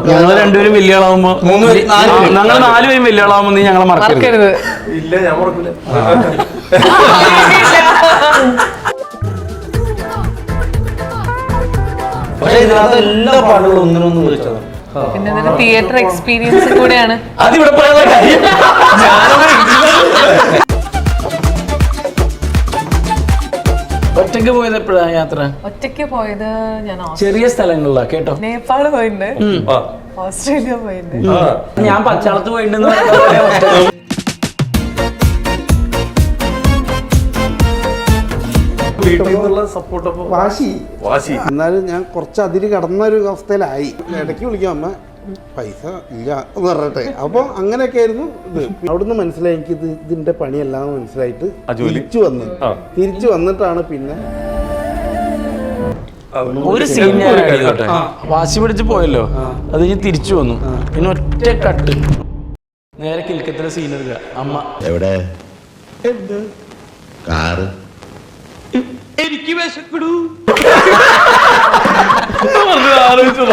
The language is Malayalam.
ഞങ്ങൾ രണ്ടുപേരും വലിയ ആളാവുമ്പോ ഞങ്ങൾ 4 പേരും വലിയ ആളാവുമ്പോ നീ ഞങ്ങളെ മറക്കരുത്. ഇല്ല, ഞാൻ മറക്കില്ല. പക്ഷെ ഇതിനകത്ത് എല്ലാ പാട്ടുകളും ഒന്നിനൊന്നും വിളിച്ചതാണ്. പിന്നെ തിയേറ്റർ എക്സ്പീരിയൻസ് കൂടെയാണ്. അതിവിടെ പറയാനുള്ള കാര്യം ഒറ്റയ്ക്ക് പോയത് എപ്പോഴാണ് യാത്ര? ഒറ്റയ്ക്ക് പോയത് ഞാൻ ചെറിയ സ്ഥലങ്ങളിലാ കേട്ടോ. നേപ്പാള് പോയിട്ടുണ്ട്, ഓസ്ട്രേലിയ പോയിട്ടുണ്ട്, ഞാൻ പച്ചാളത്ത് പോയിട്ടുണ്ട്. വാശി എന്നാലും ഞാൻ കുറച്ച് അതിര് കടന്നൊരു അവസ്ഥയിലായി. ഇടയ്ക്ക് വിളിക്കാം, അമ്മ പൈസ ഇല്ല എന്ന് പറഞ്ഞിട്ടെ. അപ്പോൾ അങ്ങനെയൊക്കെ ആയിരുന്നു ഇത്. അവിടുന്ന് മനസ്സിലായി എനിക്ക് ഇതിന്റെ പണിയല്ലാന്ന് മനസ്സിലായിട്ട് തിരിച്ചു വന്നിട്ടാണ് പിന്നെ ഒരു സീൻ വാശി പിടിച്ച് പോയല്ലോ, അത് കഴിഞ്ഞ് തിരിച്ചു വന്നു. പിന്നെ ഒറ്റ കട്ട് നേരെ കിൽക്കത്തിലെ സീൻ എടുക്കുക. അമ്മ എവിടെ കാറ് എനിക്ക് വിശക്കടൂ ആലോചിച്ചു.